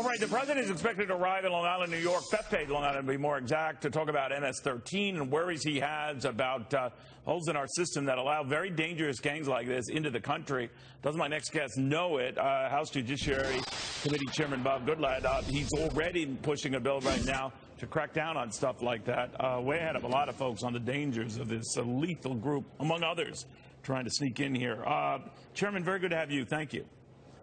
right, the president is expected to arrive in Long Island, New York, Bethpage, Long Island, to be more exact, to talk about MS-13 and worries he has about holes in our system that allow very dangerous gangs like this into the country. Doesn't my next guest know it? House Judiciary Committee Chairman Bob Goodlatte, he's already pushing a bill right now to crack down on stuff like that, way ahead of a lot of folks on the dangers of this lethal group, among others, trying to sneak in here. Chairman, very good to have you. Thank you.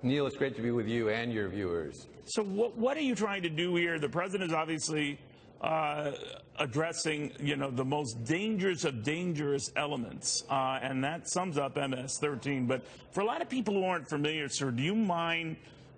Neil, it's great to be with you and your viewers. So what are you trying to do here? The president is obviously addressing, the most dangerous of dangerous elements, and that sums up MS-13. But for a lot of people who aren't familiar, sir, do you mind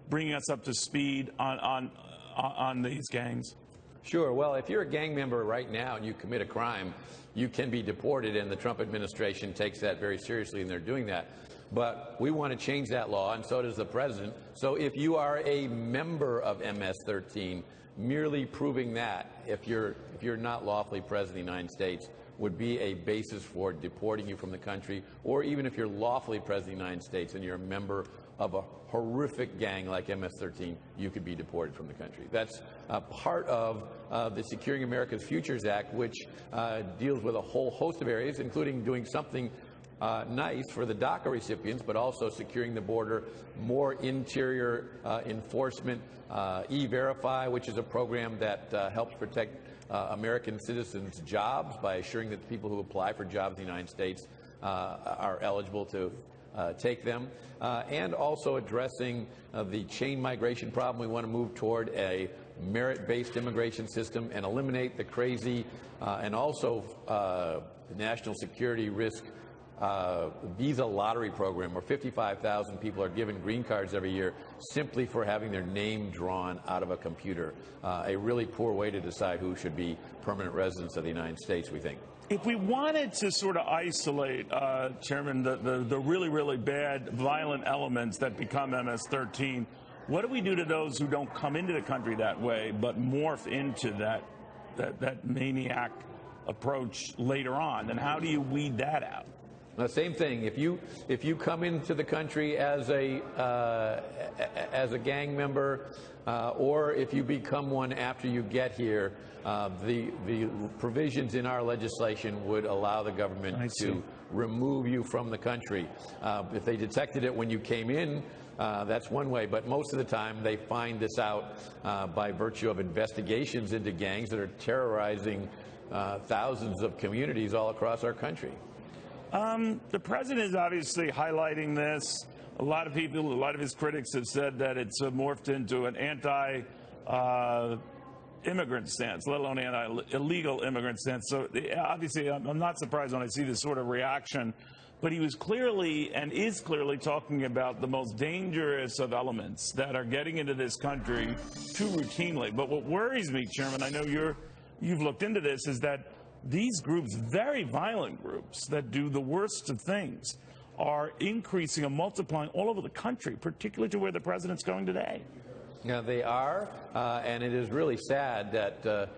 bringing us up to speed on these gangs? Sure. Well, if you're a gang member right now and you commit a crime, you can be deported, and the Trump administration takes that very seriously, and they're doing that. But we want to change that law, and so does the president. So if you are a member of MS-13, merely proving that, if you're not lawfully present in the United States, would be a basis for deporting you from the country. Or even if you're lawfully present in the United States and you're a member of a horrific gang like MS-13, you could be deported from the country. That's part of the Securing America's Futures Act, which deals with a whole host of areas, including doing something nice for the DACA recipients, but also securing the border, more interior enforcement, E-Verify, which is a program that helps protect American citizens' jobs by assuring that the people who apply for jobs in the United States are eligible to take them, and also addressing the chain migration problem. We want to move toward a merit-based immigration system and eliminate the crazy and also national security risk visa lottery program, where 55,000 people are given green cards every year simply for having their name drawn out of a computer. A really poor way to decide who should be permanent residents of the United States, we think. If we wanted to sort of isolate, Chairman, the really, really bad, violent elements that become MS-13, what do we do to those who don't come into the country that way but morph into that maniac approach later on? And how do you weed that out? The same thing. If you come into the country as a gang member, or if you become one after you get here, the provisions in our legislation would allow the government to remove you from the country. If they detected it when you came in, that's one way, but most of the time they find this out by virtue of investigations into gangs that are terrorizing thousands of communities all across our country. The president is obviously highlighting this. A lot of people, a lot of his critics have said that it's morphed into an anti-immigrant stance, let alone anti-illegal immigrant stance. So obviously, I'm not surprised when I see this sort of reaction. But he was clearly and is clearly talking about the most dangerous of elements that are getting into this country too routinely. But what worries me, Chairman, I know you've looked into this, is that these groups, very violent groups that do the worst of things, are increasing and multiplying all over the country, particularly to where the president's going today. Yeah, they are, and it is really sad that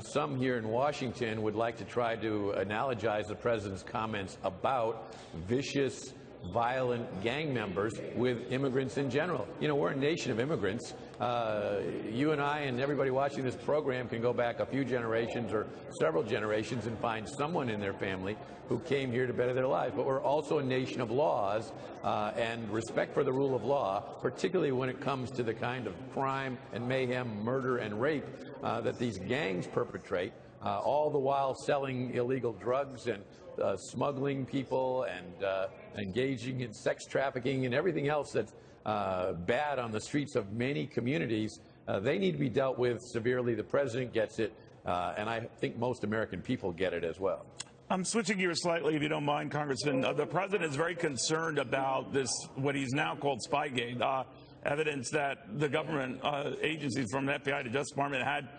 some here in Washington would like to try to analogize the president's comments about vicious, violent gang members with immigrants in general. You know, we're a nation of immigrants. You and I and everybody watching this program can go back a few generations or several generations and find someone in their family who came here to better their lives. But we're also a nation of laws and respect for the rule of law, particularly when it comes to the kind of crime and mayhem, murder and rape that these gangs perpetrate, all the while selling illegal drugs and smuggling people and engaging in sex trafficking and everything else that's bad on the streets of many communities. They need to be dealt with severely. The president gets it, and I think most American people get it as well. I'm switching gears slightly, if you don't mind, Congressman. The president is very concerned about this, what he's now called Spygate, evidence that the government agencies from the FBI to Justice Department had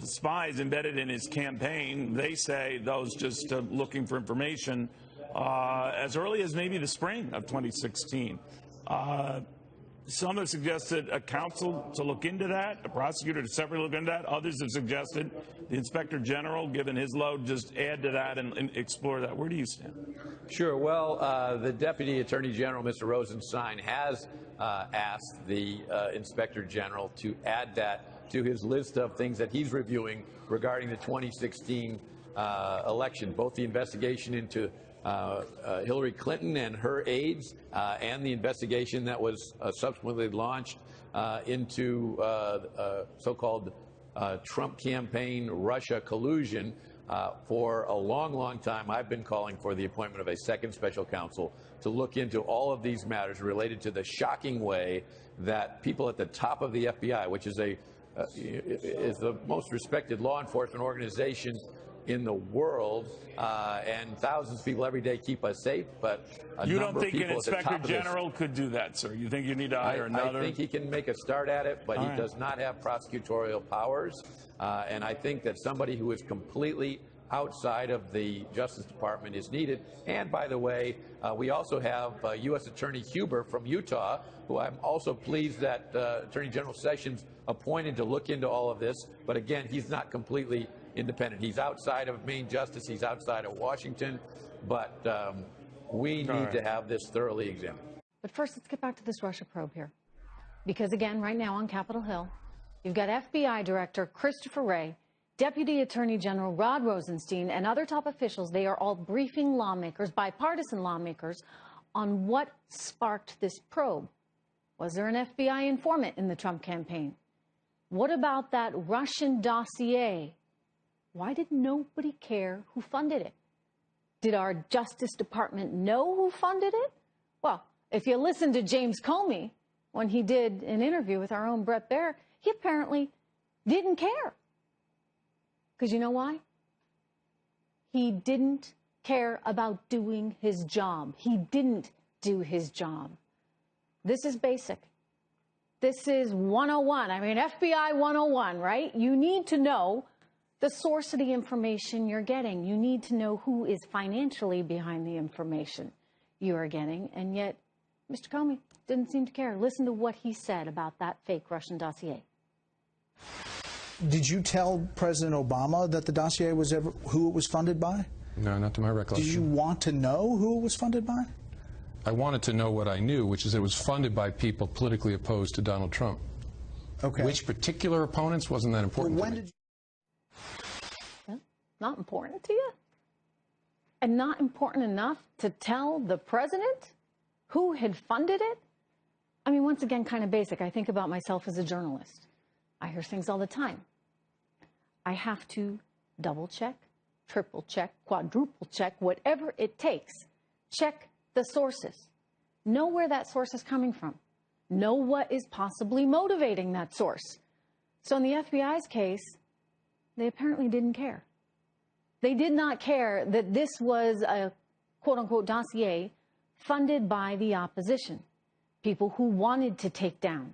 spies embedded in his campaign. They say those just looking for information as early as maybe the spring of 2016. Some have suggested a counsel to look into that, a prosecutor to separately look into that. Others have suggested the Inspector General, given his load, just add to that and explore that. Where do you stand? Sure. Well, the Deputy Attorney General, Mr. Rosenstein, has asked the Inspector General to add that to his list of things that he's reviewing regarding the 2016 election, both the investigation into Hillary Clinton and her aides, and the investigation that was subsequently launched into so-called Trump campaign Russia collusion. For a long, long time, I've been calling for the appointment of a second special counsel to look into all of these matters related to the shocking way that people at the top of the FBI, which is the most respected law enforcement organization in the world, and thousands of people every day keep us safe, but you don't think an Inspector General could do that, sir? You think you need to hire another? I think he can make a start at it, but he does not have prosecutorial powers, and I think that somebody who is completely outside of the Justice Department is needed. And by the way, we also have U.S. Attorney Huber from Utah, who I'm also pleased that Attorney General Sessions appointed to look into all of this, but again, he's not completely independent. He's outside of Main Justice. He's outside of Washington. But we need to have this thoroughly examined. But first, let's get back to this Russia probe here. Because again, right now on Capitol Hill, you've got FBI Director Christopher Wray, Deputy Attorney General Rod Rosenstein, and other top officials. They are all briefing lawmakers, bipartisan lawmakers, on what sparked this probe. Was there an FBI informant in the Trump campaign? What about that Russian dossier? Why did nobody care who funded it? Did our Justice Department know who funded it? Well, if you listen to James Comey, when he did an interview with our own Bret Baier, he apparently didn't care. Because you know why? He didn't care about doing his job. He didn't do his job. This is basic. This is 101. I mean, FBI 101, right? You need to know the source of the information you're getting. You need to know who is financially behind the information you are getting. And yet, Mr. Comey didn't seem to care. Listen to what he said about that fake Russian dossier. Did you tell President Obama that the dossier was who it was funded by? No, not to my recollection. Did you want to know who it was funded by? I wanted to know what I knew, which is it was funded by people politically opposed to Donald Trump. Okay. Which particular opponents wasn't that important to me. Well, not important to you? And not important enough to tell the president who had funded it? I mean, once again, kind of basic. I think about myself as a journalist. I hear things all the time. I have to double check, triple check, quadruple check, whatever it takes. Check the sources. Know where that source is coming from. Know what is possibly motivating that source. So in the FBI's case, they apparently didn't care. They did not care that this was a quote-unquote dossier funded by the opposition, people who wanted to take down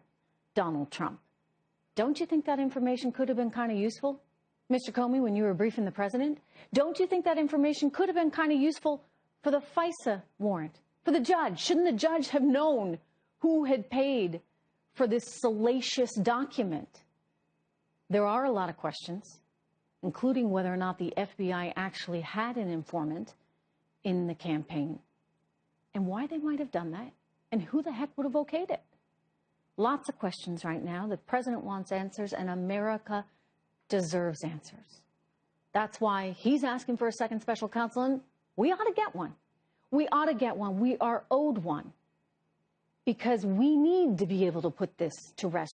Donald Trump. Don't you think that information could have been kind of useful, Mr. Comey, when you were briefing the president? Don't you think that information could have been kind of useful for the FISA warrant, for the judge? Shouldn't the judge have known who had paid for this salacious document? There are a lot of questions, including whether or not the FBI actually had an informant in the campaign, and why they might have done that, and who the heck would have okayed it. Lots of questions right now. The president wants answers, and America deserves answers. That's why he's asking for a second special counsel, and we ought to get one. We ought to get one. We are owed one, because we need to be able to put this to rest.